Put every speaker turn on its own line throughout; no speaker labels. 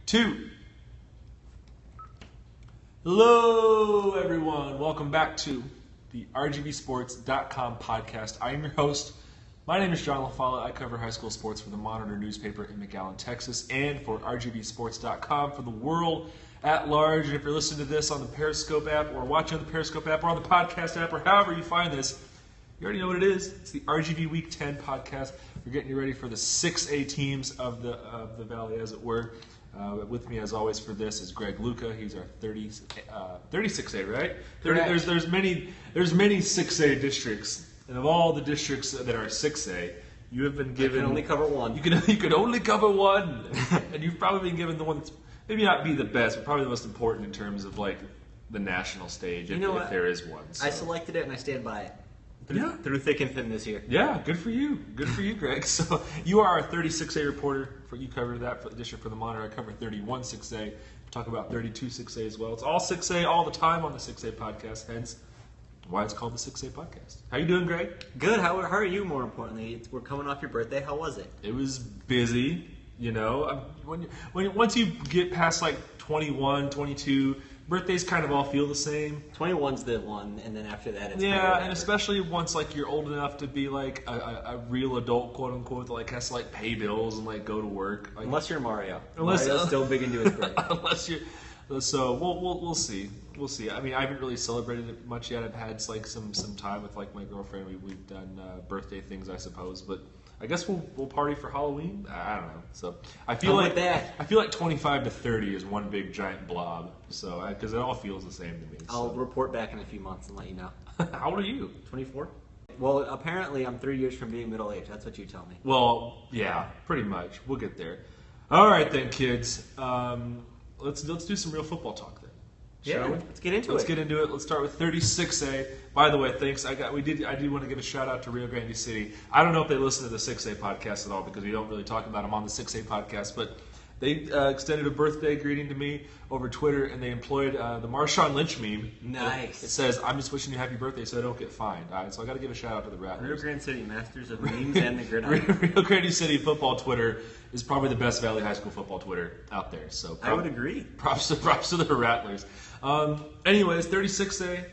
2. Hello, everyone. Welcome back to the RGVSports.com podcast. I am your host. My name is John LaFollette. I cover high school sports for the Monitor newspaper in McAllen, Texas, and for RGVSports.com for the world at large. And if you're listening to this on the Periscope app or watching on the Periscope app or on the podcast app or however you find this, you already know what it is. It's the RGV Week 10 podcast. We're getting you ready for the 6A teams of the Valley, as it were. With me, as always, for this is Greg Luca. He's our 36A, right? There's many 6A districts, and of all the districts that are 6A, you have been given.
You can only cover one.
You can only cover one, and you've probably been given the one that's maybe not be the best, but probably the most important in terms of like the national stage, if there is one. So.
I selected it and I stand by it. Through thick and thin this year.
Yeah, good for you. Good for you, Greg. So you are our 36A reporter. You cover that for the district for the Monitor. I cover 31 6A. We talk about 32 6A as well. It's all 6A all the time on the 6A podcast, hence why it's called the 6A podcast. How you doing, Greg?
Good. How are you, more importantly? We're coming off your birthday. How was it?
It was busy, you know. Once you get past like 21, 22, birthdays kind of all feel the same.
21's the one, and then after that it's
and especially once like you're old enough to be like a real adult, quote unquote, that like has to like pay bills and like go to work. Like,
unless you're Mario. Mario's still big into his birthday.
So we'll see. We'll see. I mean, I haven't really celebrated it much yet. I've had like some time with like my girlfriend. We've done birthday things, I suppose, but. I guess we'll party for Halloween. I don't know. So I feel like 25 to 30 is one big giant blob. So because it all feels the same to me.
I'll report back in a few months and let you know.
How old are you?
24. Well, apparently I'm 3 years from being middle aged. That's what you tell me.
Well, yeah, pretty much. We'll get there. All right then, kids. Let's do some real football talk then.
Yeah, let's get into it.
Let's get into it. Let's start with 36A. By the way, thanks. I do want to give a shout out to Rio Grande City. I don't know if they listen to the 6A podcast at all because we don't really talk about them on the 6A podcast, but they extended a birthday greeting to me over Twitter, and they employed the Marshawn Lynch meme.
Nice.
It says, "I'm just wishing you happy birthday so I don't get fined." All right, so I got to give a shout out to the Rattlers.
Rio Grande City, masters of memes and the gridiron.
Rio Grande City football Twitter is probably the best Valley High School football Twitter out there. So
I would agree.
Props to the Rattlers. Anyways, 36A.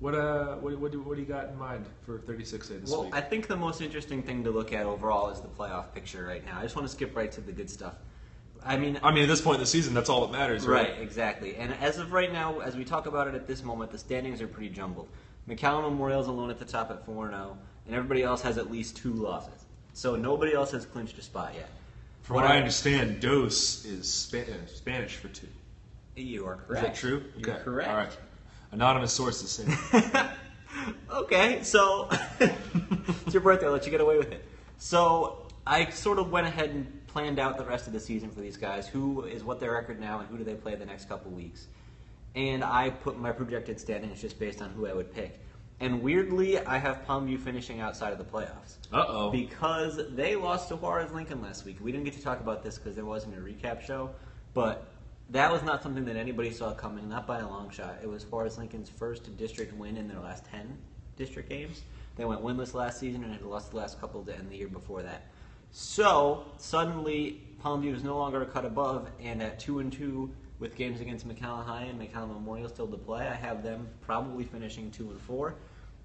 What do you got in mind for 36A this week?
I think the most interesting thing to look at overall is the playoff picture right now. I just want to skip right to the good stuff. I mean, at this point in the season, that's all that matters, right? Right, exactly. And as of right now, as we talk about it at this moment, the standings are pretty jumbled. McAllen Memorial's alone at the top at 4-0, and everybody else has at least 2 losses. So nobody else has clinched a spot yet.
From what I understand, Dos is Spanish for 2.
You are correct.
Is that true?
You're correct.
All right. Anonymous sources say.
Okay, so it's your birthday. I'll let you get away with it. So I sort of went ahead and planned out the rest of the season for these guys. Who is what their record now, and who do they play the next couple weeks? And I put my projected standings just based on who I would pick. And weirdly, I have Palmview finishing outside of the playoffs.
Uh-oh.
Because they lost to Juarez Lincoln last week. We didn't get to talk about this because there wasn't a recap show, but that was not something that anybody saw coming, not by a long shot. It was Juarez Lincoln's first district win in their last 10 district games. They went winless last season and had lost the last couple to end the year before that. So, suddenly, Palmview is no longer a cut above, and at 2-2 with games against McAllen High and McAllen Memorial still to play, I have them probably finishing 2-4.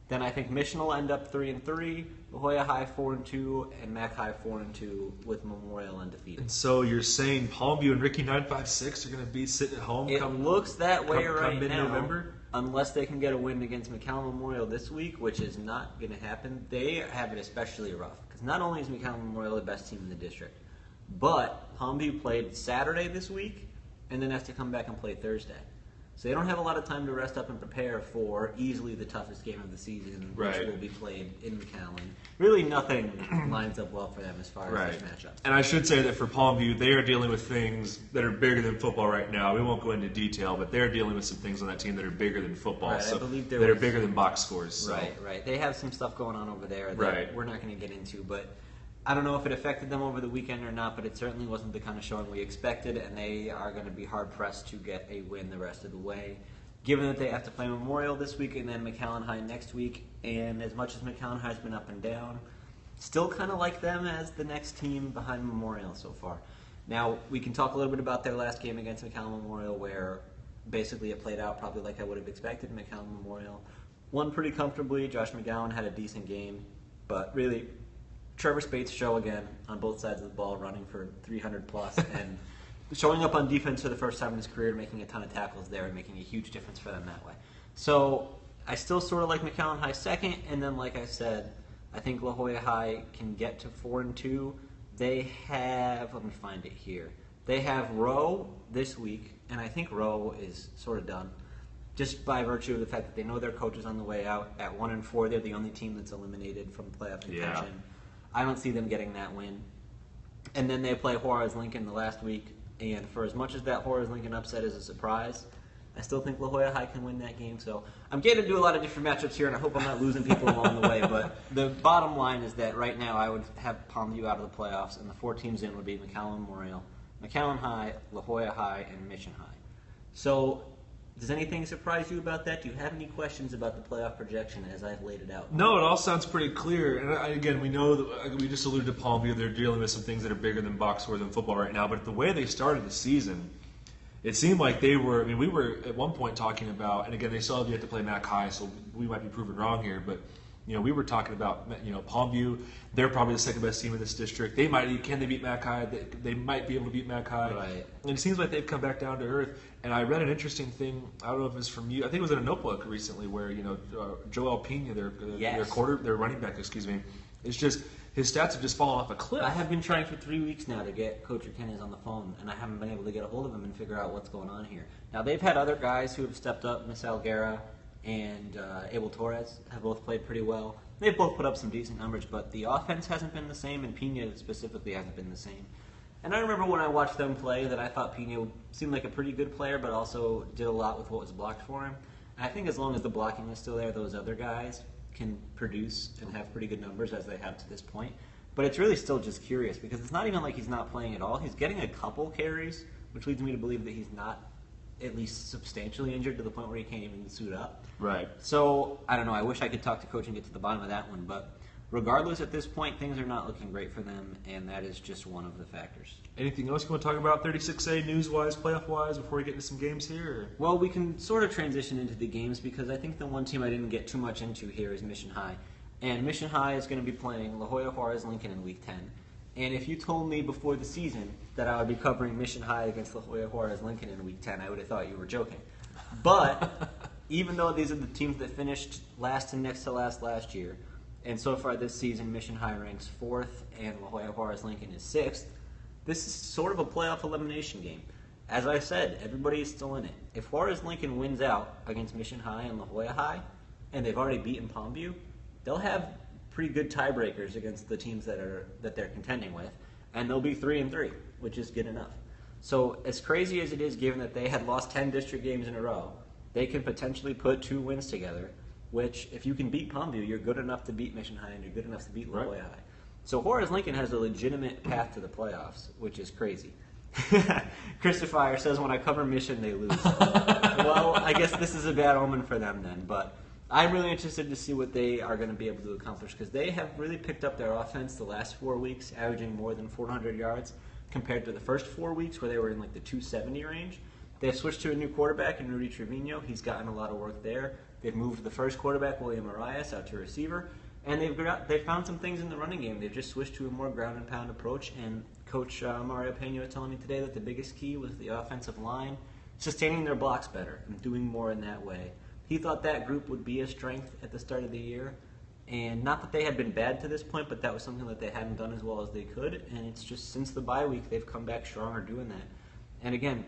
Then I think Mission will end up 3-3, La Jolla High 4-2, and Mac High 4-2 with Memorial undefeated.
And so you're saying Palmview and Ricky 956 are going to be sitting at home?
It looks that way right now.
Mid-November?
Unless they can get a win against McAllen Memorial this week, which is not going to happen. They have it especially rough because not only is McAllen Memorial the best team in the district, but Palmview played Saturday this week and then has to come back and play Thursday. So they don't have a lot of time to rest up and prepare for easily the toughest game of the season, which will be played in McAllen. Really nothing lines up well for them as far as this matchup.
And I should say that for Palmview, they are dealing with things that are bigger than football right now. We won't go into detail, but they're dealing with some things on that team that are bigger than football,
right,
so
I believe
that are bigger than box scores. So.
Right. They have some stuff going on over there that we're not going to get into, but I don't know if it affected them over the weekend or not, but it certainly wasn't the kind of showing we expected, and they are going to be hard-pressed to get a win the rest of the way, given that they have to play Memorial this week and then McAllen High next week. And as much as McAllen High's been up and down, still kind of like them as the next team behind Memorial so far. Now, we can talk a little bit about their last game against McAllen Memorial, where basically it played out probably like I would have expected. McAllen Memorial won pretty comfortably. Josh McGowan had a decent game, but really, Trevor Spates' show again on both sides of the ball, running for 300 plus, and showing up on defense for the first time in his career, making a ton of tackles there, and making a huge difference for them that way. So I still sort of like McAllen High second, and then like I said, I think La Jolla High can get to 4-2. They have, let me find it here. They have Rowe this week, and I think Rowe is sort of done, just by virtue of the fact that they know their coach is on the way out. At 1-4, they're the only team that's eliminated from playoff contention.
Yeah.
I don't see them getting that win. And then they play Juarez Lincoln the last week, and for as much as that Juarez Lincoln upset is a surprise, I still think La Jolla High can win that game. So I'm getting to do a lot of different matchups here, and I hope I'm not losing people along the way. But the bottom line is that right now I would have Palmview out of the playoffs, and the 4 teams in would be McAllen Memorial, McAllen High, La Jolla High, and Mission High. So does anything surprise you about that? Do you have any questions about the playoff projection as I've laid it out?
No, it all sounds pretty clear. And again, we know that we just alluded to Palmview. They're dealing with some things that are bigger than box scores and football right now. But the way they started the season, it seemed like they were. I mean, we were at one point talking about, and again, they still have yet to play Mac High, so we might be proven wrong here. But we were talking about Palmview. They're probably the second best team in this district. Can they beat Mac High? They might be able to beat Mac High.
Right.
And it seems like they've come back down to earth. And I read an interesting thing. I don't know if it's from you. I think it was in a notebook recently where Joel Pena, their running back, it's just his stats have just fallen off a cliff.
I have been trying for 3 weeks now to get Coach Kennis on the phone, and I haven't been able to get a hold of him and figure out what's going on here. Now, they've had other guys who have stepped up. Miss Alguera and Abel Torres have both played pretty well. They've both put up some decent numbers, but the offense hasn't been the same, and Pena specifically hasn't been the same. And I remember when I watched them play that I thought Pena seemed like a pretty good player, but also did a lot with what was blocked for him. And I think as long as the blocking is still there, those other guys can produce and have pretty good numbers as they have to this point. But it's really still just curious because it's not even like he's not playing at all. He's getting a couple carries, which leads me to believe that he's not at least substantially injured to the point where he can't even suit up.
Right.
So, I don't know. I wish I could talk to Coach and get to the bottom of that one. But regardless, at this point, things are not looking great for them, and that is just one of the factors.
Anything else you want to talk about 36A news-wise, playoff-wise, before we get into some games here? Or?
Well, we can sort of transition into the games because I think the one team I didn't get too much into here is Mission High. And Mission High is going to be playing La Jolla Juarez Lincoln in Week 10. And if you told me before the season that I would be covering Mission High against La Jolla Juarez Lincoln in Week 10, I would have thought you were joking. But even though these are the teams that finished last and next to last year, and so far this season Mission High ranks 4th and La Jolla Juarez Lincoln is 6th, this is sort of a playoff elimination game. As I said, everybody is still in it. If Juarez Lincoln wins out against Mission High and La Jolla High, and they've already beaten Palmview, they'll have pretty good tiebreakers against the teams that they're contending with, and they'll be 3-3, which is good enough. So as crazy as it is, given that they had lost 10 district games in a row, they can potentially put 2 wins together, which if you can beat Palmview, you're good enough to beat Mission High and you're good enough to beat La Jolla High. So Juarez Lincoln has a legitimate path to the playoffs, which is crazy. Christopher says, when I cover Mission, they lose. Well, I guess this is a bad omen for them then, but I'm really interested to see what they are going to be able to accomplish because they have really picked up their offense the last 4 weeks, averaging more than 400 yards compared to the first 4 weeks where they were in like the 270 range. They've switched to a new quarterback in Rudy Trevino. He's gotten a lot of work there. They've moved the first quarterback, William Arias, out to receiver. And they've found some things in the running game. They've just switched to a more ground and pound approach. And Coach Mario Pena was telling me today that the biggest key was the offensive line, sustaining their blocks better and doing more in that way. He thought that group would be a strength at the start of the year. And not that they had been bad to this point, but that was something that they hadn't done as well as they could. And it's just since the bye week, they've come back stronger doing that. And again,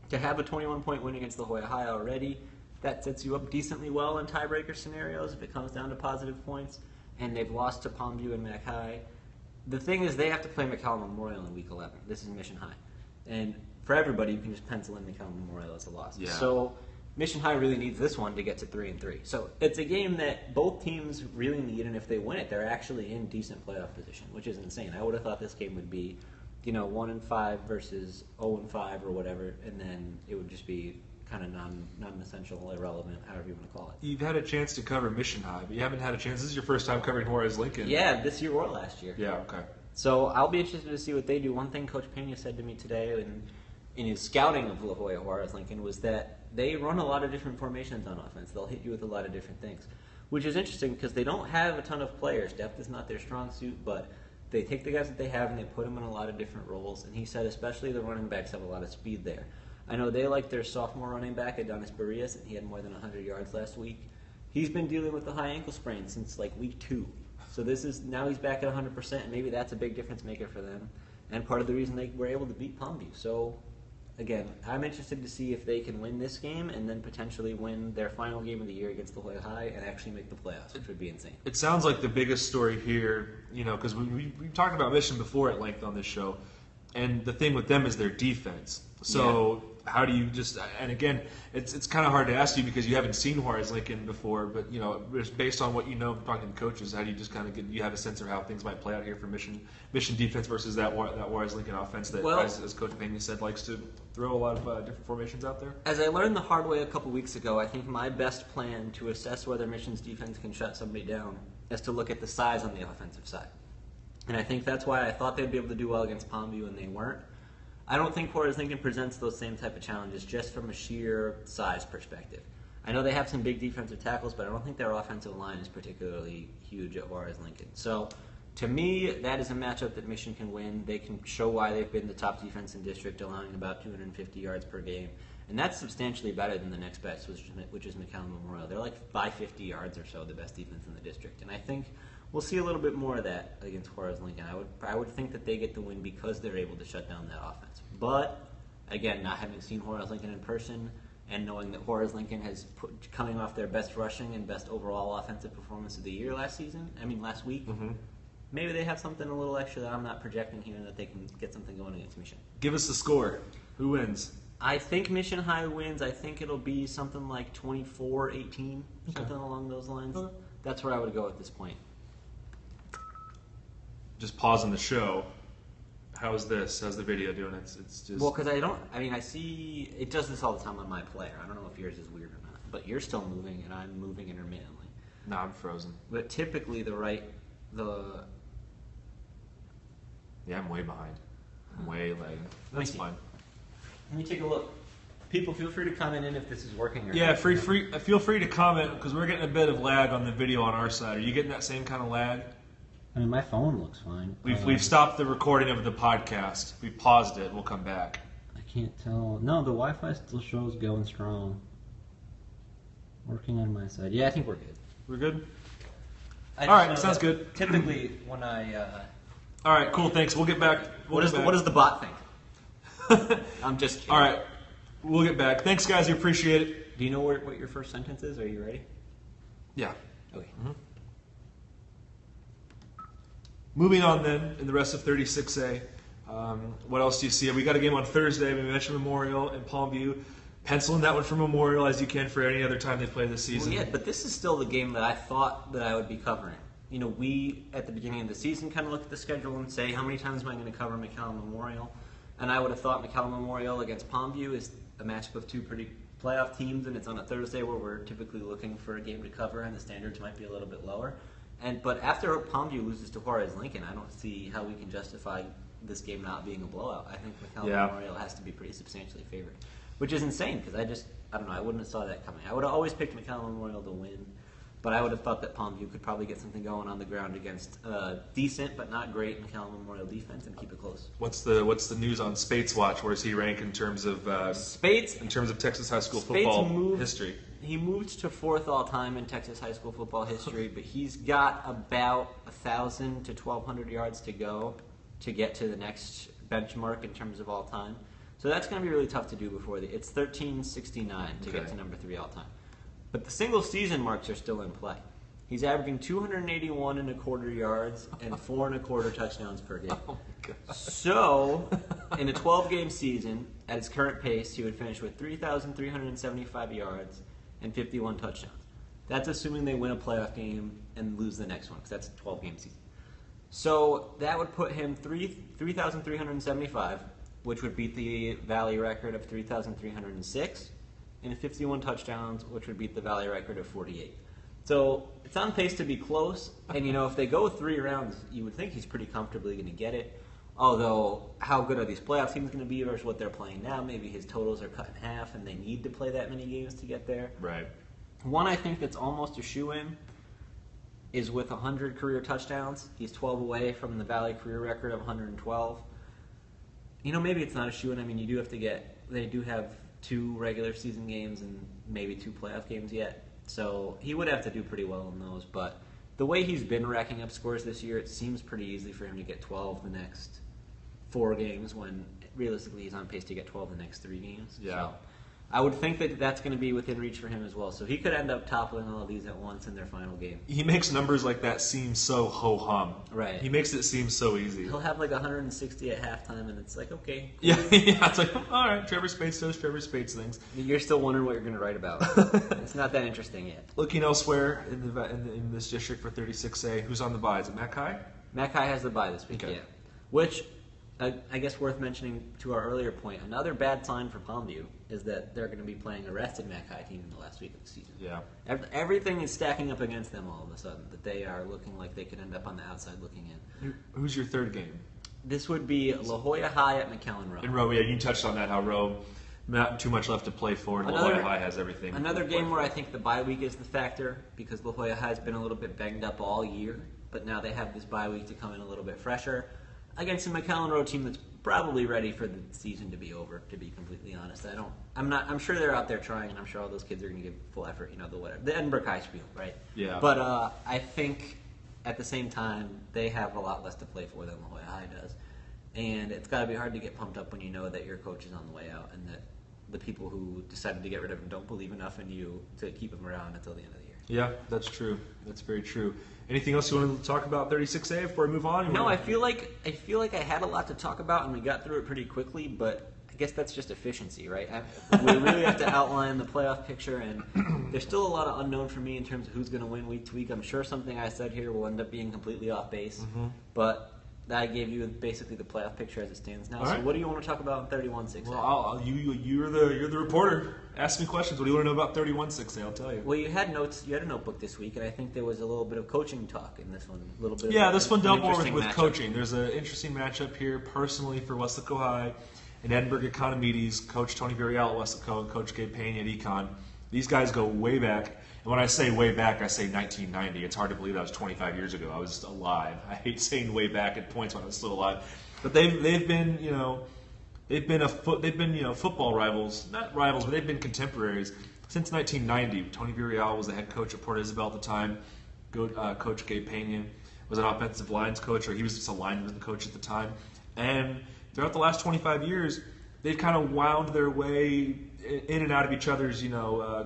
to have a 21-point win against La Jolla High already, that sets you up decently well in tiebreaker scenarios if it comes down to positive points. And they've lost to Palmview and Mac High. The thing is, they have to play McAllen Memorial in Week 11. This is Mission High. And for everybody, you can just pencil in McAllen Memorial as a loss.
Yeah.
So Mission High really needs this one to get to 3-3. So it's a game that both teams really need, and if they win it, they're actually in decent playoff position, which is insane. I would have thought this game would be, 1-5 versus 0-5 or whatever, and then it would just be kind of non-essential, irrelevant, however you want to call it.
You've had a chance to cover Mission High, but you haven't had a chance. This is your first time covering Juarez Lincoln.
Yeah, this year or last year.
Yeah, okay.
So I'll be interested to see what they do. One thing Coach Pena said to me today in his scouting of La Jolla Juarez Lincoln was that they run a lot of different formations on offense. They'll hit you with a lot of different things, which is interesting because they don't have a ton of players. Depth is not their strong suit, but they take the guys that they have and they put them in a lot of different roles. And he said especially the running backs have a lot of speed there. I know they like their sophomore running back, Adonis Barrias, and he had more than 100 yards last week. He's been dealing with a high ankle sprain since like week 2. So now he's back at 100%, and maybe that's a big difference maker for them, and part of the reason they were able to beat Palmview. So, again, I'm interested to see if they can win this game and then potentially win their final game of the year against La Jolla High and actually make the playoffs, which would be insane.
It sounds like the biggest story here, because we've talked about Mission before at length on this show, and the thing with them is their defense. So how do you and again, it's kind of hard to ask you because you haven't seen Juarez Lincoln before, but just based on what you know from talking to coaches, how do you just kind of you have a sense of how things might play out here for Mission defense versus that Juarez Lincoln offense that, as Coach Pena said, likes to throw a lot of different formations out there?
As I learned the hard way a couple weeks ago, I think my best plan to assess whether Mission's defense can shut somebody down is to look at the size on the offensive side. And I think that's why I thought they'd be able to do well against Palmview, and they weren't. I don't think Juarez Lincoln presents those same type of challenges just from a sheer size perspective. I know they have some big defensive tackles, but I don't think their offensive line is particularly huge at Juarez Lincoln. So, to me, that is a matchup that Mission can win. They can show why they've been the top defense in district, allowing about 250 yards per game. And that's substantially better than the next best, which is McAllen Memorial. They're like 550 yards or so, the best defense in the district. And I think we'll see a little bit more of that against Juarez Lincoln. I would think that they get the win because they're able to shut down that offense. But, again, not having seen Juarez Lincoln in person and knowing that Juarez Lincoln coming off their best rushing and best overall offensive performance of the year last week, maybe they have something a little extra that I'm not projecting here and that they can get something going against Mission.
Give us the score. Who wins?
I think Mission High wins. I think it'll be something like 24-18, something along those lines. Okay. That's where I would go at this point.
Just pausing the show. How's this? How's the video doing? It's just...
Well, because I see... It does this all the time on my player. I don't know if yours is weird or not. But you're still moving, and I'm moving intermittently.
No, I'm frozen.
But typically
Yeah, I'm way behind. I'm way lagging. That's fine.
Let me take a look. People, feel free to comment in if this is working or
yeah,
not.
feel free to comment, because we're getting a bit of lag on the video on our side. Are you getting that same kind of lag?
I mean, my phone looks fine.
We've stopped the recording of the podcast. We paused it. We'll come back.
I can't tell. No, the Wi-Fi still shows going strong. Working on my side. Yeah, I think we're good.
We're good? All right, sounds good.
Typically, when I...
All right, cool, thanks. We'll get back.
What does the bot think? I'm just kidding.
All right, we'll get back. Thanks, guys. We appreciate it.
Do you know what your first sentence is? Are you ready?
Yeah.
Okay.
Mm-hmm. Moving on then, in the rest of 36A, what else do you see? We got a game on Thursday. We mentioned Memorial and Palmview. Pencil in that one for Memorial as you can for any other time they play this season.
Well, yeah, but this is still the game that I thought that I would be covering. We, at the beginning of the season, kind of look at the schedule and say, how many times am I going to cover McAllen Memorial? And I would have thought McAllen Memorial against Palmview is a matchup of two pretty playoff teams, and it's on a Thursday where we're typically looking for a game to cover, and the standards might be a little bit lower. But after Palmview loses to Juarez Lincoln, I don't see how we can justify this game not being a blowout. I think McAllen Memorial has to be pretty substantially favored, which is insane because I don't know, I wouldn't have saw that coming. I would have always picked McAllen Memorial to win, but I would have thought that Palmview could probably get something going on the ground against decent but not great McAllen Memorial defense and keep it close.
What's the news on Spates' watch? Where does he rank in terms of
Spates?
In terms of Texas high school football history?
He moved to 4th all-time in Texas high school football history, but he's got about 1,000 to 1,200 yards to go to get to the next benchmark in terms of all-time. So that's going to be really tough to do before it's 1369 to get to number 3 all-time. But the single-season marks are still in play. He's averaging 281.25 yards and 4.25 touchdowns per game.
Oh my God.
So, in a 12-game season, at his current pace, he would finish with 3,375 yards and 51 touchdowns. That's assuming they win a playoff game and lose the next one, because that's a 12-game season. So that would put him 3,375, which would beat the Valley record of 3,306, and 51 touchdowns, which would beat the Valley record of 48. So it's on pace to be close. And, if they go 3 rounds, you would think he's pretty comfortably going to get it. Although, how good are these playoff teams going to be versus what they're playing now? Maybe his totals are cut in half and they need to play that many games to get there.
Right.
One I think that's almost a shoe-in is with 100 career touchdowns. He's 12 away from the Valley career record of 112. Maybe it's not a shoe-in. I mean, they do have 2 regular season games and maybe 2 playoff games yet. So he would have to do pretty well in those. But the way he's been racking up scores this year, it seems pretty easy for him to get 12 the next 4 games when realistically he's on pace to get 12 the next 3 games.
Yeah.
So I would think that that's going to be within reach for him as well. So he could end up toppling all of these at once in their final game.
He makes numbers like that seem so ho-hum.
Right.
He makes it seem so easy.
He'll have like 160 at halftime, and it's like, okay.
Yeah, it's like, all right, Trevor Spades does Trevor Spades things.
You're still wondering what you're going to write about. It's not that interesting yet.
Looking elsewhere in this district for 36A, who's on the bye? Is it Matt Kai?
Matt Kai has the bye this week,
Okay.
yeah. Which, I guess worth mentioning to our earlier point, another bad sign for Palmview is that they're going to be playing a rested Matt Kai team in the last week of the season.
Yeah.
Everything is stacking up against them all of a sudden, that they are looking like they could end up on the outside looking in.
Who's your third game?
This would be La Jolla High at McAllen Row.
In Rowe, yeah, you touched on that, how Rowe, not too much left to play for, and La Jolla High has everything.
Another game where I think the bye week is the factor, because La Jolla High has been a little bit banged up all year, but now they have this bye week to come in a little bit fresher against a McAllen Row team that's probably ready for the season to be over, to be completely honest. I'm sure they're out there trying, and I'm sure all those kids are going to give full effort, the Edinburgh High spiel, right?
Yeah.
But I think at the same time, they have a lot less to play for than La Jolla High does. And it's got to be hard to get pumped up when you know that your coach is on the way out and that the people who decided to get rid of him don't believe enough in you to keep him around until the end of the year.
Yeah, that's true. That's very true. Anything else you want to talk about 36A before we move on?
No, I feel like I had a lot to talk about and we got through it pretty quickly, but I guess that's just efficiency, right? We really have to outline the playoff picture, and there's still a lot of unknown for me in terms of who's going to win week to week. I'm sure something I said here will end up being completely off base, but I gave you basically the playoff picture as it stands now.
All
so
right.
what do you want to talk about in 31-6A?
Well, you're the reporter. Ask me questions. What do you want to know about 31-6A? I'll tell you.
Well, you had notes. You had a notebook this week, and I think there was a little bit of coaching talk in this one. A little bit.
Yeah,
of
this one dealt more with
matchup.
coaching. There's an interesting matchup here, personally, for Westlake High and Edinburgh Economides. Coach Tony Villarreal at Westlake and Coach Gabe Payne at Econ. These guys go way back. And when I say way back, I say 1990. It's hard to believe that was 25 years ago. I was alive. I hate saying way back at points when I was still alive. But they've been football rivals, not rivals, but they've been contemporaries since 1990. Tony Villarreal was the head coach at Port Isabel at the time. Coach Gabe Pena was an offensive lines coach, or he was just a lineman coach at the time. And throughout the last 25 years, they've kind of wound their way in and out of each other's,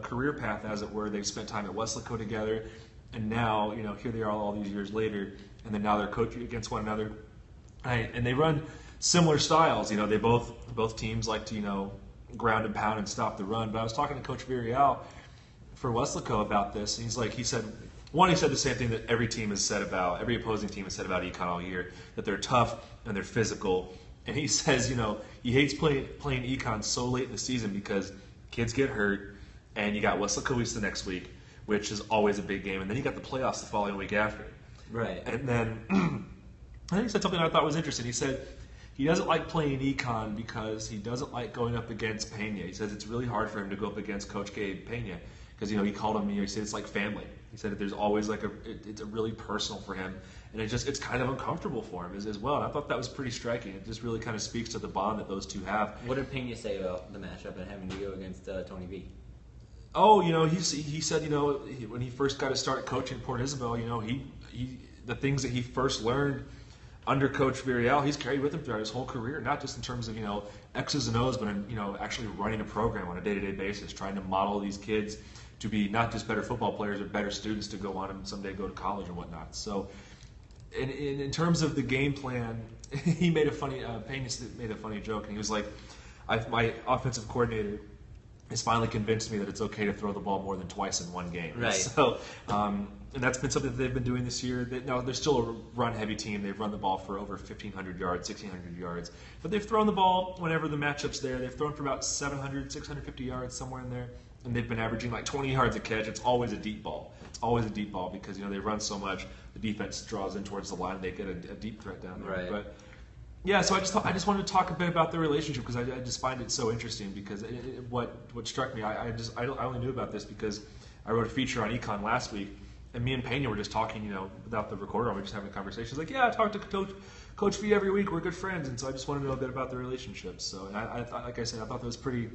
career path, as it were. They've spent time at Westlake together, and now, here they are all these years later, and then now they're coaching against one another. And they run similar styles. They both teams like to, ground and pound and stop the run. But I was talking to Coach Villarreal for Westlake about this, and he said the same thing that every opposing team has said about Econ all year, that they're tough and they're physical. And he says, he hates playing Econ so late in the season because kids get hurt, and you got Westlake East the next week, which is always a big game, and then you got the playoffs the following week after.
Right.
And then I think he said something I thought was interesting. He said he doesn't like playing Econ because he doesn't like going up against Pena. He says it's really hard for him to go up against Coach Gabe Pena because he called him. He said it's like family. He said that there's always it's a really personal for him, and it's kind of uncomfortable for him as well. And I thought that was pretty striking. It just really kind of speaks to the bond that those two have.
What did Pena say about the matchup and having to go against Tony V?
Oh, he said when he first got to start coaching Port Isabel, he the things that he first learned under Coach Villarreal, he's carried with him throughout his whole career, not just in terms of X's and O's, but in actually running a program on a day-to-day basis, trying to model these kids to be not just better football players, but better students to go on and someday go to college and whatnot. So, in terms of the game plan, he made a funny Payne made a funny joke, and he was like, "My offensive coordinator has finally convinced me that it's okay to throw the ball more than twice in one game."
Right.
So, and that's been something that they've been doing this year. They're still a run-heavy team. They've run the ball for over 1,500 yards, 1,600 yards. But they've thrown the ball whenever the matchup's there. They've thrown for about 700, 650 yards, somewhere in there. and they've been averaging like 20 yards a catch. It's always a deep ball. It's always a deep ball because they run so much. The defense draws in towards the line. They get a deep threat down there.
Right.
But yeah, so I just wanted to talk a bit about the relationship because I just find it so interesting because what struck me, I only knew about this because I wrote a feature on econ last week, and me and Pena were just talking, without the recorder on, we were just having a conversation. He's like, yeah, I talk to Coach V every week. We're good friends, and so I just wanted to know a bit about the relationship. So, and I thought, like I said, I thought that was pretty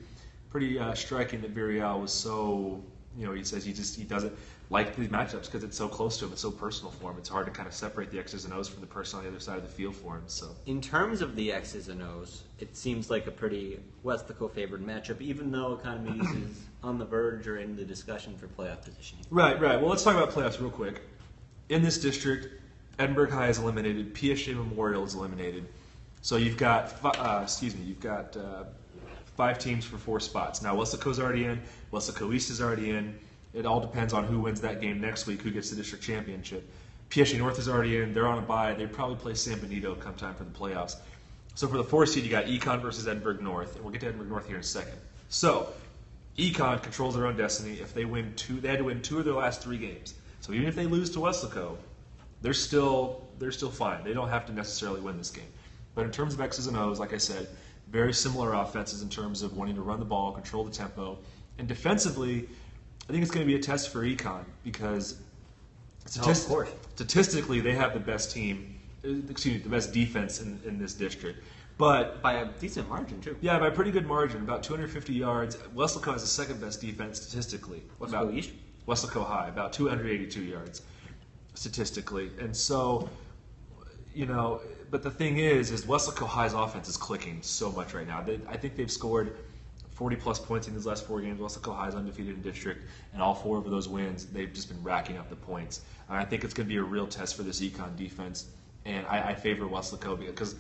striking that Virial was so, he says he doesn't like these matchups because it's so close to him, it's so personal for him. It's hard to kind of separate the X's and O's from the person on the other side of the field for him. So,
in terms of the X's and O's, it seems like a pretty Westlaco favored matchup, even though Economies is on the verge or in the discussion for playoff positioning.
Right. Well, let's talk about playoffs real quick. In this district, Edinburgh High is eliminated. PSG Memorial is eliminated. So you've got 5 teams for 4 spots. Now Westlaco's already in. Westlaco East is already in. It all depends on who wins that game next week, who gets the district championship. PSG North is already in. They're on a bye. They probably play San Benito come time for the playoffs. So for the 4th seed, you got Econ versus Edinburgh North, and we'll get to Edinburgh North here in a second. So Econ controls their own destiny. If they win 2, they had to win 2 of their last 3 games. So even if they lose to Westlaco, they're still fine. They don't have to necessarily win this game. But in terms of X's and O's, like I said, very similar offenses in terms of wanting to run the ball, control the tempo, and defensively, I think it's going to be a test for Econ because statistically they have the best the best defense in this district. But
by a decent margin, too.
Yeah, by a pretty good margin, about 250 yards. Westlaco has the second best defense statistically.
Westlaco East?
Westlaco High, about 282 yards statistically. And so, but the thing is Westlaco High's offense is clicking so much right now. I think they've scored 40-plus points in these last 4 games. Westlaco High is undefeated in district, and all 4 of those wins, they've just been racking up the points. And I think it's going to be a real test for this Econ defense, and I favor Westlaco because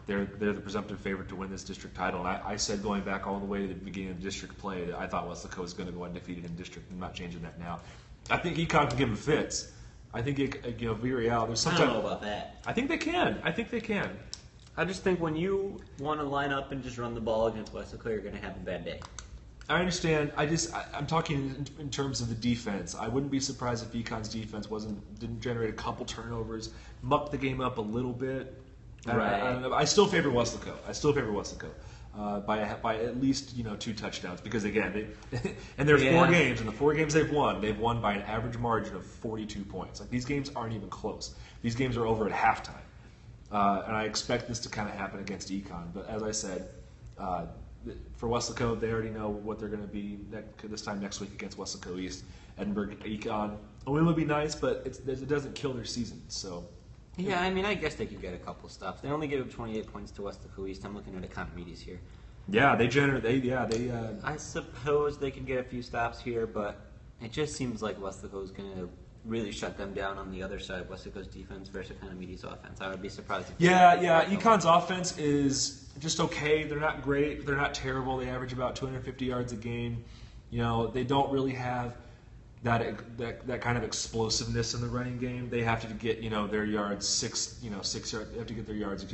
they're the presumptive favorite to win this district title. And I said going back all the way to the beginning of district play that I thought Westlaco was going to go undefeated in district. I'm not changing that now. I think Econ can give them fits. I think Virial. There's sometimes.
I don't know about that.
I think they can.
I just think when you want to line up and just run the ball against Westlaco, you're going to have a bad day.
I understand. I'm talking in terms of the defense. I wouldn't be surprised if Econ's defense didn't generate a couple turnovers, muck the game up a little bit.
Right.
I still favor Westlaco. By at least 2 touchdowns because again, and there are 4 games, and the 4 games they've won by an average margin of 42 points. Like these games aren't even close. These games are over at halftime, and I expect this to kind of happen against Econ. But as I said, for Westlaco, they already know what they're going to be this time next week against Westlaco East. Edinburgh Econ, a win would be nice, but it doesn't kill their season. So.
Yeah, I guess they could get a couple stops. They only gave up 28 points to Westlaco East. I'm looking at Economies here.
Yeah, they.
I suppose they could get a few stops here, but it just seems like Westlaco is going to really shut them down on the other side. Westlaco's defense versus Economies' offense. I would be surprised.
Econ's offense is just okay. They're not great. They're not terrible. They average about 250 yards a game. They don't really have that kind of explosiveness in the running game. They have to get their yards 6 yards. They have to get their yards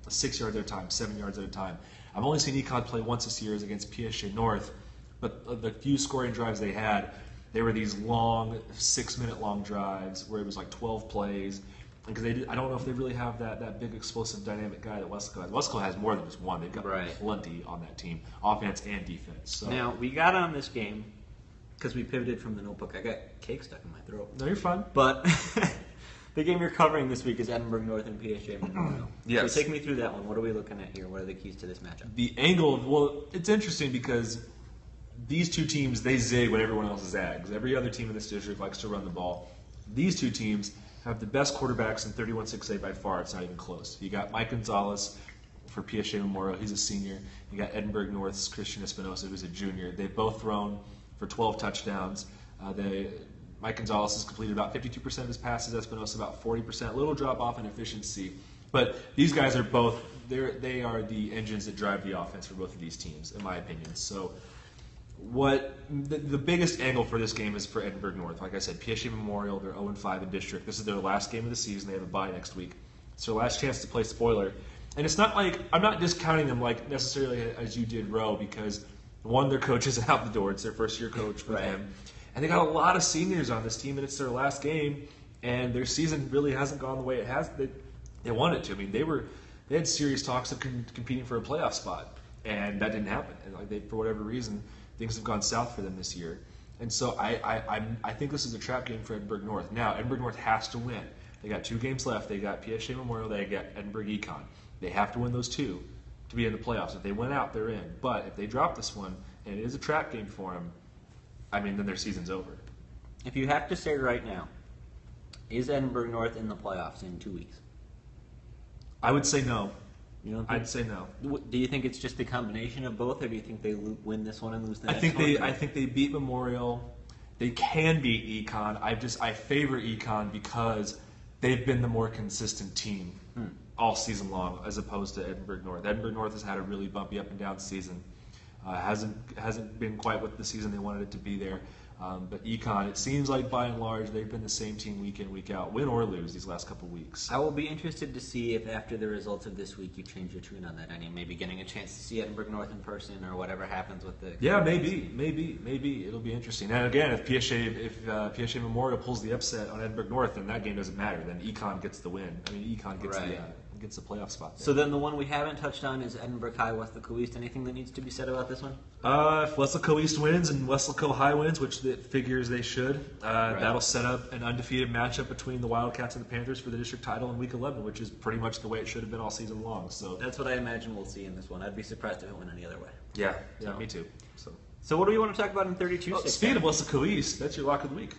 6 yards at a time, 7 yards at a time. I've only seen Econ play once this year against PSG North, but the few scoring drives they had, they were these long 6-minute long drives where it was like 12 plays. Because I don't know if they really have that big explosive dynamic guy that Westlaco has. Westlaco has more than just one. They've got plenty on that team, offense and defense. So.
Now we got on this game. Because we pivoted from the notebook. I got cake stuck in my throat.
No, you're fine.
But the game you're covering this week is Edinburgh North and PSG Memorial.
Yes.
So take me through that one. What are we looking at here? What are the keys to this matchup?
The angle, it's interesting because these 2 teams, they zig when everyone else zags. Every other team in this district likes to run the ball. These 2 teams have the best quarterbacks in 31-6A by far. It's not even close. You got Mike Gonzalez for PSG Memorial. He's a senior. You got Edinburgh North's Christian Espinosa, who's a junior. They've both thrown for 12 touchdowns. Mike Gonzalez has completed about 52% of his passes. Espinosa about 40%. A little drop off in efficiency, but these guys are both. They are the engines that drive the offense for both of these teams, in my opinion. So, the biggest angle for this game is for Edinburgh North. Like I said, PSG Memorial. They're 0-5 in district. This is their last game of the season. They have a bye next week. It's their last chance to play spoiler. And it's not like I'm not discounting them like necessarily as you did, Roe, because One, their coach is out the door. It's their first-year coach for them. And they got a lot of seniors on this team, and it's their last game, and their season really hasn't gone the way it has. They wanted to. I mean, they had serious talks of competing for a playoff spot, and that didn't happen. And for whatever reason, things have gone south for them this year. And so I think this is a trap game for Edinburgh North. Now, Edinburgh North has to win. They got 2 games left. They got PSG Memorial. They got Edinburgh Econ. They have to win those 2 to be in the playoffs. If they win out, they're in. But if they drop this one, and it is a trap game for them, I mean, then their season's over.
If you have to say right now, is Edinburgh North in the playoffs in 2 weeks?
I would say no.
You don't think?
I'd say no.
Do you think it's just a combination of both, or do you think they win this one and lose the next one?
I think they beat Memorial. They can beat Econ. I favor Econ because they've been the more consistent team all season long, as opposed to Edinburgh North. Edinburgh North has had a really bumpy up and down season. Hasn't been quite what the season they wanted it to be there. But Econ, it seems like by and large they've been the same team week in, week out, win or lose these last couple weeks.
I will be interested to see if after the results of this week you change your tune on that. I mean, maybe getting a chance to see Edinburgh North in person or whatever happens with the.
Yeah, maybe it'll be interesting. And again, if PSG Memorial pulls the upset on Edinburgh North, then that game doesn't matter. Then Econ gets the win. I mean, Econ gets the playoff spot there.
So then the one we haven't touched on is Edinburgh High, Weslaco East. Anything that needs to be said about this one?
If Weslaco East wins and Weslaco High wins, which it figures they should, that'll set up an undefeated matchup between the Wildcats and the Panthers for the district title in Week 11, which is pretty much the way it should have been all season long. So
that's what I imagine we'll see in this one. I'd be surprised if it went any other way.
Yeah, me too.
So what do we want to talk about in 32-6?
Speaking of Weslaco East, that's your lock of the week.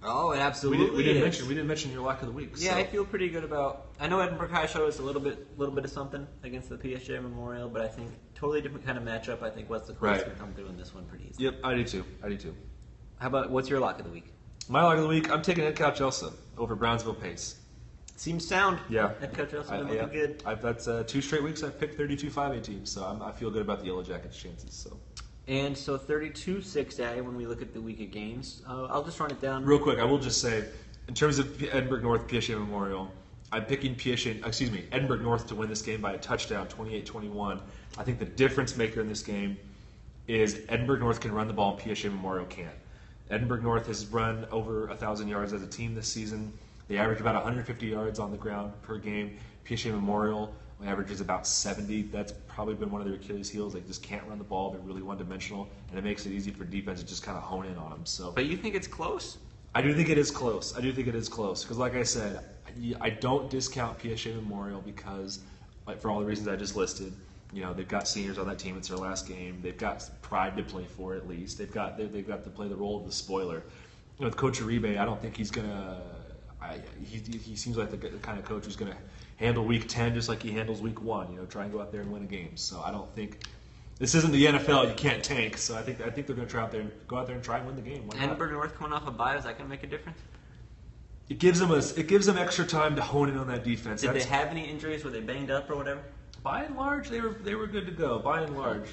Oh, it absolutely
we didn't mention your lock of the week.
Yeah,
so.
I feel pretty good about. I know Edinburgh High showed us a little bit of something against the PSG Memorial, but I think totally different kind of matchup. I think Weslaco East can come through in this one pretty easily.
Yep, I do too.
How about what's your lock of the week?
My lock of the week, I'm taking EdCouch Elsa over Brownsville Pace.
Seems sound.
Yeah,
EdCouch Elsa been looking good.
That's 2 straight weeks I've picked 32-5A teams, so I feel good about the Yellow Jackets' chances. So.
And so 32-6A, when we look at the week of games, I'll just run it down.
Real quick, I will just say, in terms of Edinburgh North, PSG Memorial, I'm picking Edinburgh North to win this game by a touchdown, 28-21. I think the difference maker in this game is Edinburgh North can run the ball and PSG Memorial can't. Edinburgh North has run over 1,000 yards as a team this season. They average about 150 yards on the ground per game. PSG Memorial averages about 70. That's probably been one of their Achilles' heels. They just can't run the ball. They're really one-dimensional, and it makes it easy for defense to just kind of hone in on them. So,
but you think it's close?
I do think it is close. Because, like I said, I don't discount PSG Memorial because, for all the reasons I just listed, they've got seniors on that team. It's their last game. They've got pride to play for at least. They've got to play the role of the spoiler. With Coach Uribe, I don't think he's gonna. He seems like the kind of coach who's gonna handle Week 10 just like he handles Week 1. Try and go out there and win a game. So I don't think. This isn't the NFL. You can't tank. So I think they're going to go out there and try and win the game.
Edinburgh North coming off a bye, is that going to make a difference?
It gives them extra time to hone in on that defense.
Did they have any injuries? Were they banged up or whatever?
By and large, they were good to go. By and large,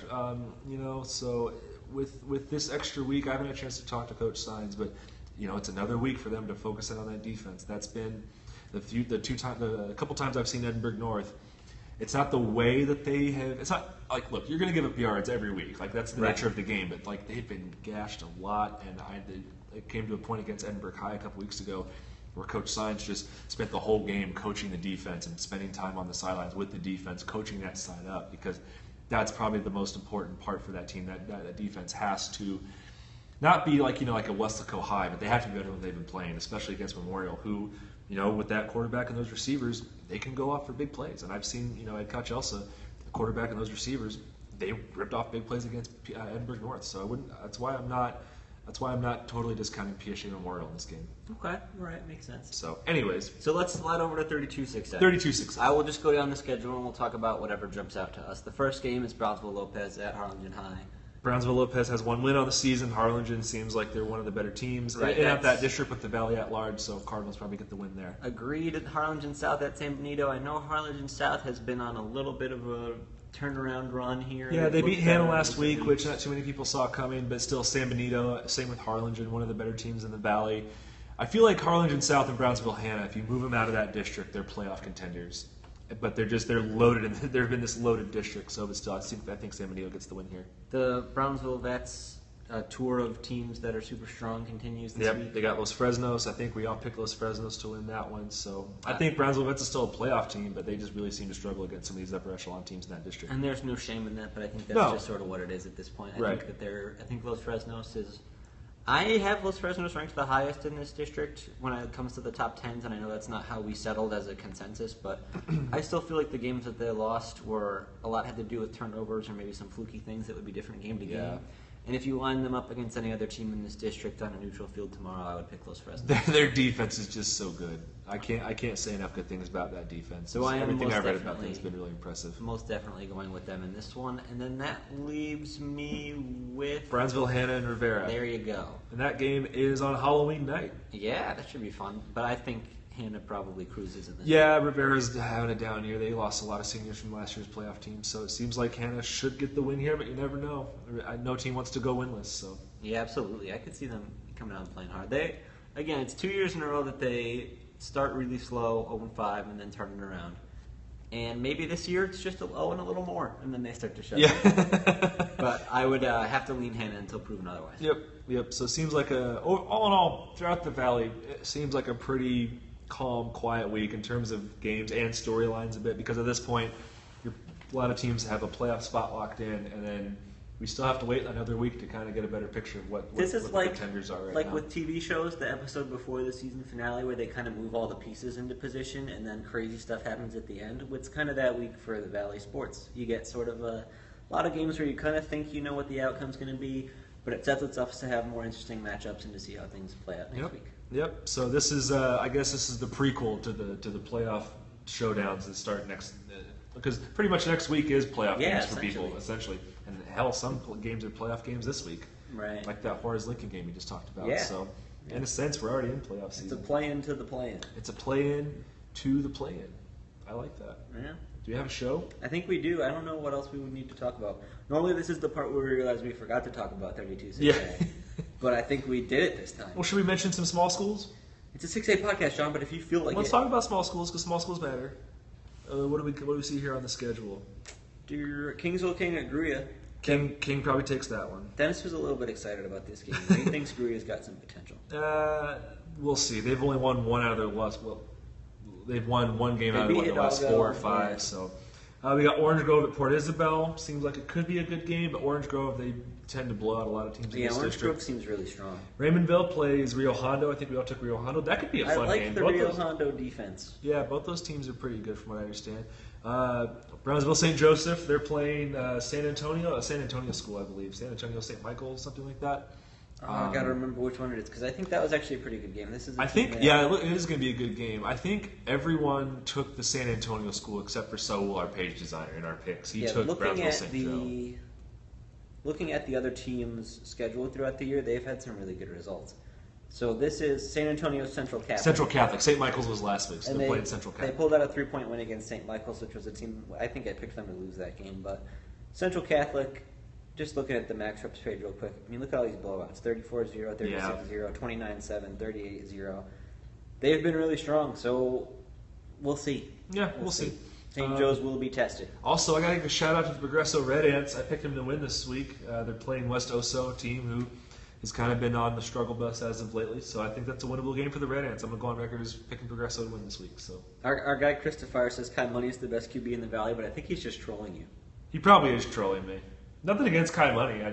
So with this extra week, I haven't had a chance to talk to Coach Sines, but it's another week for them to focus in on that defense. That's been a couple times I've seen Edinburgh North. It's not the way that they have. It's not like, look, you're going to give up yards every week. Like, that's the nature of the game. But they've been gashed a lot, and it came to a point against Edinburgh High a couple weeks ago where Coach Sines just spent the whole game coaching the defense and spending time on the sidelines with the defense, coaching that side up, because that's probably the most important part for that team. That defense has to not be like a Weslaco High, but they have to be better than they've been playing, especially against Memorial, who, with that quarterback and those receivers, they can go off for big plays. And I've seen, EdCouch Elsa, the quarterback and those receivers, they ripped off big plays against Edinburgh North. So that's why I'm not totally discounting PSG Memorial in this game.
Okay, all right, makes sense.
So, anyways,
let's slide over to 32-6.
32-6.
I will just go down the schedule and we'll talk about whatever jumps out to us. The first game is Brownsville Lopez at Harlingen High.
Brownsville Lopez has 1 win on the season. Harlingen seems like they're one of the better teams in that district with the Valley at large, so Cardinals probably get the win there.
Agreed. At Harlingen South at San Benito. I know Harlingen South has been on a little bit of a turnaround run here.
Yeah, they beat Hannah last week, which not too many people saw coming, but still San Benito, same with Harlingen, one of the better teams in the Valley. I feel like Harlingen South and Brownsville Hannah, if you move them out of that district, they're playoff contenders. but they're loaded, and there have been this loaded district. So, but still, I think San Benito gets the win here.
The Brownsville Vets tour of teams that are super strong continues this week.
They got Los Fresnos. I think we all picked Los Fresnos to win that one. So I think Brownsville Vets is still a playoff team, but they just really seem to struggle against some of these upper echelon teams in that district.
And there's no shame in that, but I think that's just sort of what it is at this point. I think Los Fresnos is. I have Los Fresnos ranked the highest in this district when it comes to the top 10s, and I know that's not how we settled as a consensus, but I still feel like the games that they lost were a lot had to do with turnovers or maybe some fluky things that would be different game to game. And if you line them up against any other team in this district on a neutral field tomorrow, I would pick Los Fresnos.
Their defense is just so good. I can't say enough good things about that defense.
So
everything I've read about them has been really impressive.
Most definitely going with them in this one. And then that leaves me with
Brownsville, Hanna, and Rivera.
There you go.
And that game is on Halloween night.
Yeah, that should be fun. But I think Hanna probably cruises in this.
Yeah, Rivera's having a down year. They lost a lot of seniors from last year's playoff team, so it seems like Hanna should get the win here, but you never know. No team wants to go winless, so.
Yeah, absolutely. I could see them coming out and playing hard. Again, it's 2 years in a row that they start really slow, 0-5, and then turn it around. And maybe this year it's just 0 and a little more, and then they start to shut it. But I would have to lean Hanna until proven otherwise.
Yep. So it seems like all in all, throughout the Valley, it seems like a pretty calm, quiet week in terms of games and storylines a bit, because at this point, a lot of teams have a playoff spot locked in, and then we still have to wait another week to kind of get a better picture of what the contenders are right now.
Like with TV shows, the episode before the season finale where they kind of move all the pieces into position and then crazy stuff happens at the end. It's kind of that week for the Valley sports. You get sort of a lot of games where you kind of think you know what the outcome's going to be, but it sets itself to have more interesting matchups and to see how things play out next week.
Yep. So this is, I guess, this is the prequel to the playoff showdowns that start next, because pretty much next week is playoff games for people, essentially. And hell, some games are playoff games this week,
right?
Like that Horace Lincoln game we just talked about.
Yeah.
So, in a sense, we're already in playoff season.
It's a play-in to the play-in.
It's a play-in to the play-in. I like that.
Yeah.
Do you have a show?
I think we do. I don't know what else we would need to talk about. Normally, this is the part where we realize we forgot to talk about 32-6A.
Yeah.
But I think we did it this time.
Well, should we mention some small schools?
It's a 6A podcast, John, but if you feel like
Let's talk about small schools, because small schools matter. What do we see here on the schedule?
Kingsville King at Gruya.
King probably takes that one.
Dennis was a little bit excited about this game. He thinks Gruya's got some potential.
We'll see. They've only won one out of their last. Well, they've won one game out of the last 4 or 5. Yeah. So we got Orange Grove at Port Isabel. Seems like it could be a good game, but Orange Grove, they tend to blow out a lot of teams in this
Orange
district.
Grove seems really strong.
Raymondville plays Rio Hondo. I think we all took Rio Hondo. That could be a fun game.
I like the Rio Hondo defense.
Yeah, both those teams are pretty good from what I understand. Brownsville St. Joseph, they're playing San Antonio school, I believe. San Antonio St. Michael's, something like that.
I got to remember which one it is, because I think that was actually a pretty good game. It is
going to be a good game. I think everyone took the San Antonio school except for Saul, our page designer, in our picks. He took Brownsville St. Joe.
Looking at the other teams' schedule throughout the year, they've had some really good results. So this is San Antonio Central Catholic.
Central Catholic. St. Michael's was last week, so they played Central Catholic.
They pulled out a 3-point win against St. Michael's, which was a team, I think I picked them to lose that game. But Central Catholic, just looking at the max reps page real quick, I mean, look at all these blowouts. 34-0, 36-0, 29-7, 38-0. They've been really strong, so we'll see.
Yeah, we'll see.
St. Joe's will be tested.
Also, I got to give a shout-out to the Progresso Red Ants. I picked them to win this week. They're playing West Oso, a team who has kind of been on the struggle bus as of lately. So I think that's a winnable game for the Red Ants. I'm going to go on record as picking Progresso to win this week. So
Our guy Christopher says Kai Money is the best QB in the Valley, but I think he's just trolling you.
He probably is trolling me. Nothing against Kai Money.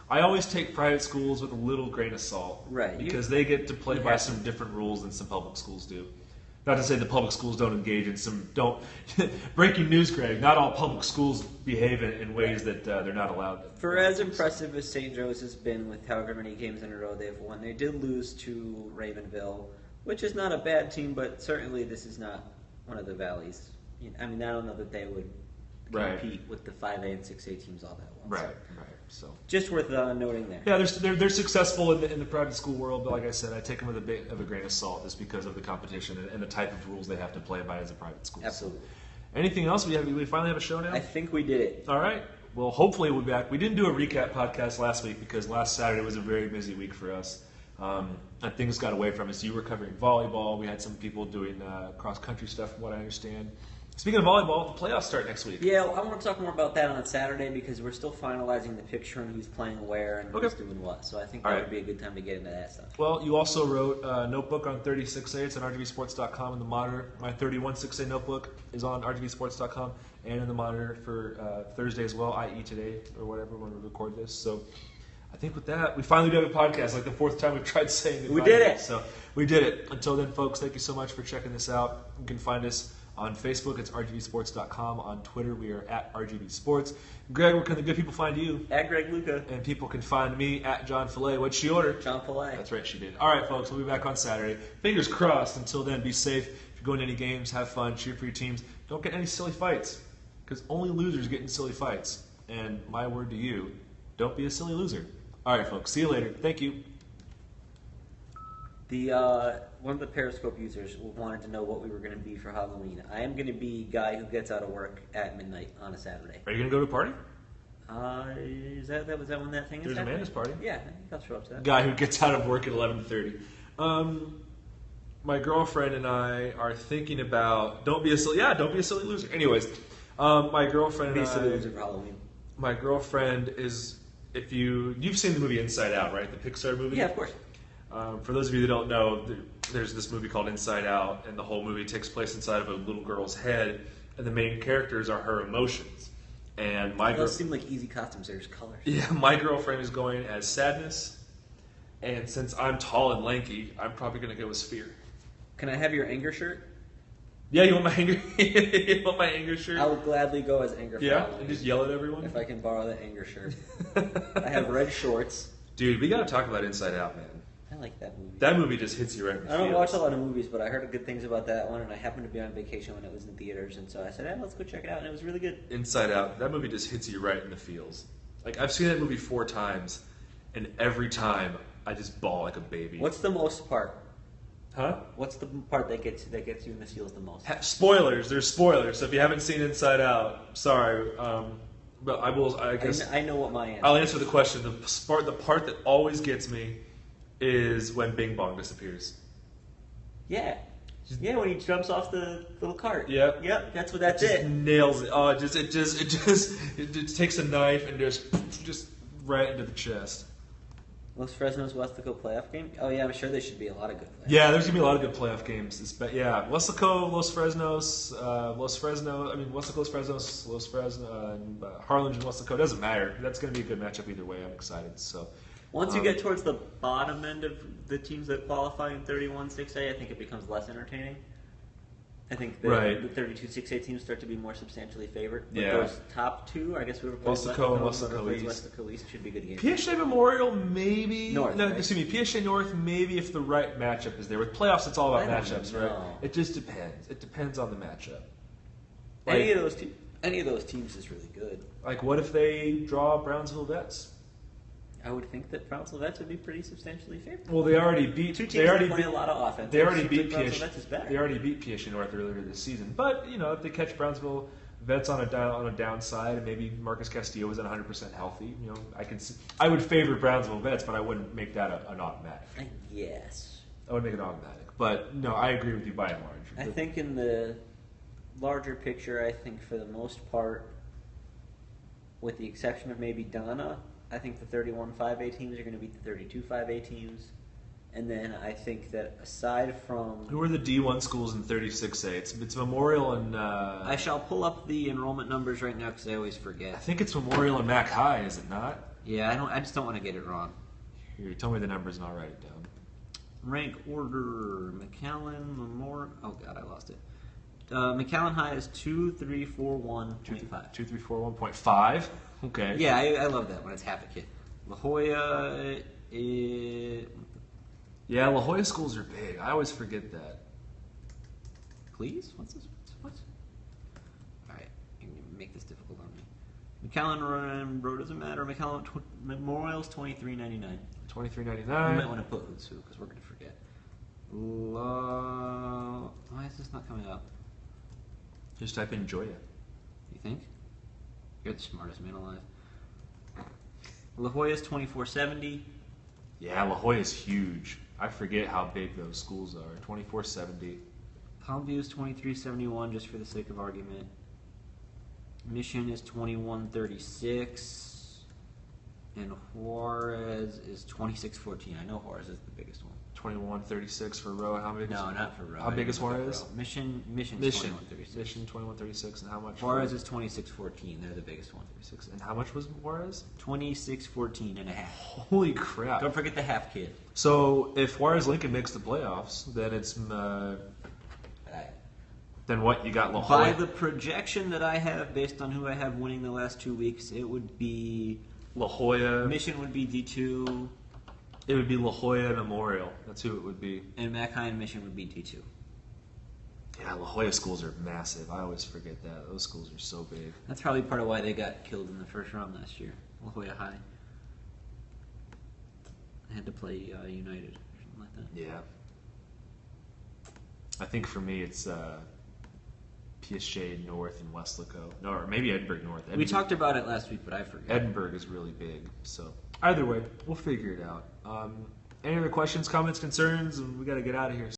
I always take private schools with a little grain of salt.
Right.
Because they get to play by some different rules than some public schools do. Not to say the public schools don't engage in breaking news, Greg. Not all public schools behave in ways that they're not allowed.
For as impressive as St. Joe's has been with however many games in a row they've won, they did lose to Ravenville, which is not a bad team, but certainly this is not one of the Valleys. I mean, I don't know that they would compete with the 5A and 6A teams all that well.
Right. So
just worth noting there.
Yeah, they're successful in the private school world, but like I said, I take them with a bit of a grain of salt just because of the competition and the type of rules they have to play by as a private school.
Absolutely.
So, anything else? We finally have a show now?
I think we did it.
All right. Well, hopefully we'll be back. We didn't do a recap podcast last week because last Saturday was a very busy week for us. And things got away from us. You were covering volleyball. We had some people doing cross-country stuff, from what I understand. Speaking of volleyball, the playoffs start next week.
Yeah, I want to talk more about that on Saturday because we're still finalizing the picture and who's playing where and who's doing what. So I think that would be a good time to get into that stuff.
Well, you also wrote a notebook on 36A. It's on RGVSports.com in the Monitor. My 31-6A notebook is on RGVSports.com and in the Monitor for Thursday as well, i.e. today or whatever when we record this. So I think with that, we finally do have a podcast. Like the fourth time we've tried saying
we did it.
So we did it. Until then, folks, thank you so much for checking this out. You can find us on Facebook, it's RGVSports.com. On Twitter, we are at RGVSports. Greg, where can the good people find you?
At Greg Luca.
And people can find me at John Fillet. What'd she order?
John Fillet.
That's right, she did. All right, folks, we'll be back on Saturday. Fingers crossed. Until then, be safe. If you're going to any games, have fun, cheer for your teams. Don't get any silly fights, because only losers get in silly fights. And my word to you, don't be a silly loser. All right, folks, see you later. Thank you.
One of the Periscope users wanted to know what we were going to be for Halloween. I am going to be guy who gets out of work at midnight on a Saturday.
Are you going to go to a party?
Was that when that thing is
There's
happening?
Amanda's party.
Yeah, I think I'll show up to that.
Guy who gets out of work at 11:30. My girlfriend and I are thinking about don't be a silly loser. Anyways, my girlfriend and
Be a silly loser for Halloween.
My girlfriend is you've seen the movie Inside Out, right? The Pixar movie.
Yeah, of course.
For those of you that don't know, there's this movie called Inside Out, and the whole movie takes place inside of a little girl's head, and the main characters are her emotions. And
Those seem like easy costumes. There's colors.
Yeah, my girlfriend is going as sadness, and since I'm tall and lanky, I'm probably going to go as fear.
Can I have your anger shirt?
Yeah, you want my anger? You want my anger shirt?
I will gladly go as anger.
Yeah, and just yell at everyone.
If I can borrow the anger shirt. I have red shorts.
Dude, we got to talk about Inside Out, man.
I like that movie.
That movie just hits you right in the
I don't
feels.
watch a lot of movies, but I heard good things about that one, and I happened to be on vacation when it was in theaters, and so I said, let's go check it out, and it was really good.
Inside Out, that movie just hits you right in the feels. Like, I've seen that movie 4 times, and every time I just bawl like a baby.
What's the most part?
Huh?
What's the part that gets you in the feels the most?
Spoilers. There's spoilers. So if you haven't seen Inside Out, sorry. But I will. I guess
I know what my answer.
I'll answer the question. The part that always gets me is when Bing Bong disappears.
Yeah. Yeah, when he jumps off the little cart.
Yep.
Yep. That's
Just
it.
nails it. Oh, it just takes a knife and just right into the chest.
Los Fresnos Westaco playoff game? Oh yeah, I'm sure there should be a lot of good playoff.
Yeah, there's gonna be a lot of good playoff games. Yeah, Westaco, Los Fresnos, and Harlingen, Westaco. Doesn't matter. That's gonna be a good matchup either way. I'm excited. So
Once you get towards the bottom end of the teams that qualify in 31-6A, I think it becomes less entertaining. I think the 32-6A teams start to be more substantially favored. But those top two, I guess whoever plays
Westaco and Westaco East.
Westaco East should be good games.
PSA Memorial, maybe.
North,
no,
right?
excuse me. PSA North, maybe if the right matchup is there. With playoffs, it's all about
I don't
matchups,
know.
right? It just depends. It depends on the matchup.
Any of those teams is really good.
Like, what if they draw Brownsville Vets?
I would think that Brownsville Vets would be pretty substantially favored.
Well, they already beat.
Two teams
They already
that play
beat.
a lot of offense.
They already
Seems
beat
like Brownsville
PSA.
Vets is better.
They already beat PSA North earlier this season. But if they catch Brownsville Vets on a downside, and maybe Marcus Castillo isn't 100% healthy, I would favor Brownsville Vets, but I wouldn't make that an automatic.
Yes.
I would make it automatic. But no, I agree with you by and large.
I think in the larger picture, I think for the most part, with the exception of maybe Donna, I think the 31-5A teams are going to beat the 32-5A teams. And then I think that aside from...
Who are the D1 schools in 36A? It's Memorial and...
I shall pull up the enrollment numbers right now because I always forget.
I think it's Memorial and Mac High, is it not?
Yeah, I just don't want to get it wrong.
Here, tell me the numbers and I'll write it down.
Rank order, McAllen, Memorial... Oh, God, I lost it. McAllen High is 2, 3, 4, 1, 25.
2, 3, 4, 1.5? Okay.
Yeah, I love that when it's half a kid. La Jolla is...
Yeah, La Jolla schools are big. I always forget that.
Please? What's this? What? Alright, you can make this difficult on me. McAllen Road doesn't matter. McAllen Memorial's $23.99.
$23.99.
You might want to put who's who because we're going to forget. Why is this not coming up?
Just type in Joya.
You think? You're the smartest man alive. La Jolla's $24.70.
Yeah, La Jolla is huge. I forget how big those schools are. $24.70.
Palmview is 23.71, just for the sake of argument. Mission is 21.36, and Juarez is 26.14. I know Juarez is the biggest one.
21.36 for Roe. How big?
No, not for Roe.
How big is Juarez?
Mission's
Mission
21.36.
Mission 21.36, and how much?
Juarez is 26.14. They're the biggest one.
36. And how much was Juarez?
26.14 and a half.
Holy crap!
Don't forget the half kid.
So if Juarez Lincoln makes the playoffs, then it's then what? You got La Jolla.
By the projection that I have, based on who I have winning the last 2 weeks, it would be
La Jolla.
Mission would be D2.
It would be La Jolla Memorial. That's who it would be.
And Mackay and Mission would be D2.
Yeah, La Jolla schools are massive. I always forget that. Those schools are so big.
That's probably part of why they got killed in the first round last year. La Jolla High. They had to play United or something like that.
Yeah. I think for me it's PSG North and Westlaco. No, or maybe Edinburgh North.
We talked about it last week, but I forgot.
Edinburgh is really big. So either way, we'll figure it out. Any other questions, comments, concerns? And we got to get out of here.